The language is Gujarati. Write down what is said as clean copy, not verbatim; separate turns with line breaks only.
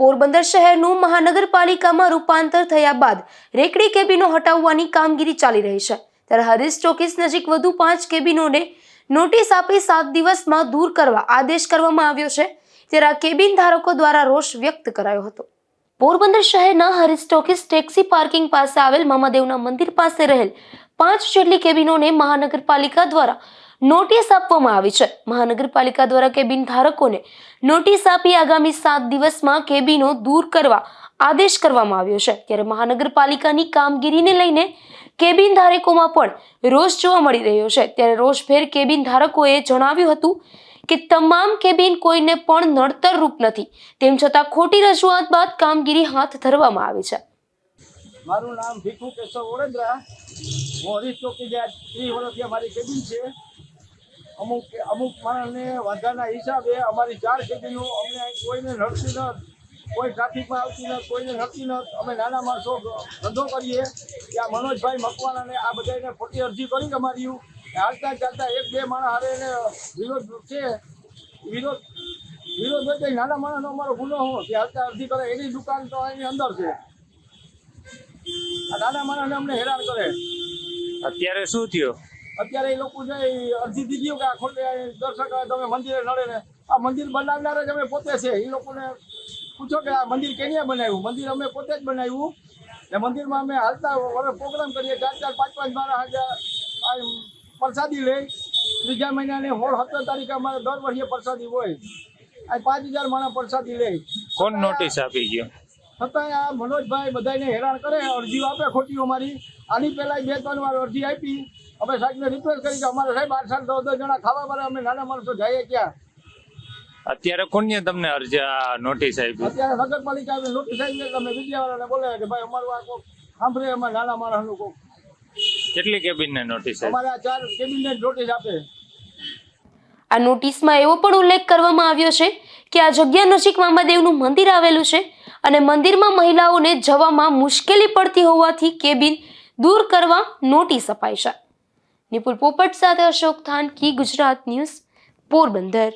પોરબંદર શહેરનું મહાનગરપાલિકામાં રૂપાંતર થયા બાદ રેકડી કેબિનો હટાવવાની કામગીરી ચાલી રહી છે, ત્યારે હરીશ ચોકીસ નજીક વધુ 5 કેબિનોને નોટિસ આપી 7 દિવસમાં દૂર કરવા આદેશ કરવામાં આવ્યો છે, ત્યારે આ કેબિન ધારકો દ્વારા રોષ વ્યક્ત કરાયો હતો। પોરબંદર શહેરના હરીશ ચોકીસ ટેક્સી પાર્કિંગ પાસે આવેલ મામાદેવના મંદિર પાસે રહેલ 5 જેટલી કેબિનોને મહાનગરપાલિકા દ્વારા નોટિસ આપવામાં આવી છે। મહાનગરપાલિકા દ્વારા કેબિન ધારકોને નોટિસ આપી આગામી 7 દિવસમાં કેબિનો દૂર કરવા આદેશ કરવામાં આવ્યો છે, ત્યારે મહાનગરપાલિકાની કામગીરીને લઈને કેબિન ધારકોમાં પણ રોષ જોવા મળી રહ્યો છે। ત્યારે રોષભેર કેબિન ધારકોએ જણાવ્યું હતું કે તમામ કેબિન કોઈને પણ નડતર રૂપ નથી, તેમ છતાં ખોટી રજૂઆત બાદ કામગીરી હાથ ધરવામાં આવી છે।
મારું નામ ભીખુ કેશવ ઓરેન્દ્રા। હું હરીશ ચોકી જે 30 વર્ષથી અમારી કેબિન છે। અમુક માણસને વાંધાના હિસાબે અમારી 4 કેબિનો અમને કોઈને નડતી નથી, કોઈ ટ્રાફિકમાં આવતી નથી, કોઈને નડતી નથી। અમે નાના માણસો ધંધો કરીએ ત્યાં મનોજભાઈ મકવાણાને આ બધાને ખોટી અરજી કરી અમારી હાલતા ચાલતા 1-2 માણસ હારે એને વિરોધ છે। વિરોધ હોય તો નાના માણસનો અમારો ગુનો હોય કે હાલતા અરજી કરે, એની દુકાન તો એની અંદર છે। આ નાના માણસને અમને હેરાન કરે।
અત્યારે શું થયું?
અત્યારે એ લોકો જે અરજી દીધી કે આ ખોટે દર્શક તમે મંદિરે નડે ને, આ મંદિર બનાવનાર જ અમે પોતે છે। એ લોકોને પૂછો કે આ મંદિર કેને બનાવ્યું? મંદિર અમે પોતે જ બનાવ્યું ને મંદિરમાં અમે હાલતા વર્ષ પ્રોગ્રામ કરીએ, 4-4, 5-5 મારા પ્રસાદી લઈ। ત્રીજા મહિનાની 16-17 તારીખે અમારે દર વર્ષે પ્રસાદી હોય। આ 5000 માણસ પ્રસાદી લે।
કોણ નોટિસ આપી ગયો?
છતાં આ મનોજભાઈ બધાને હેરાન કરે, અરજીઓ આપે ખોટી અમારી। આની પહેલા 2-3 વાર અરજી આપી। અમે સાહેબને રિક્વેસ્ટ કરી કે અમારે સાહેબ 8-10 જણા ખાવા પડે, અમે નાના માણસો જઈએ ક્યાં?
અત્યારે કોને તમને અરજી નોટિસ આપી?
અત્યારે નગરપાલિકા નોટિસ આવી છે, અમે વિદ્યાવાળાને બોલાવ્યા કે ભાઈ અમારું આ કોક સાંભળે, અમારે નાના માણસનું કોક।
કેટલી કેબિનને નોટિસ આપી?
અમારે આ 4 કેબિનને નોટિસ આપે।
આ નોટિસમાં એવો પણ ઉલ્લેખ કરવામાં આવ્યો છે કે આ જગ્યા નજીક મામાદેવનું મંદિર આવેલું છે અને મંદિરમાં મહિલાઓને જવામાં મુશ્કેલી પડતી હોવાથી કેબિન દૂર કરવા નોટિસ અપાઈ છે। નિપુલ પોપટ સાથે અશોક થાનકી, ગુજરાત ન્યૂઝ, પોરબંદર।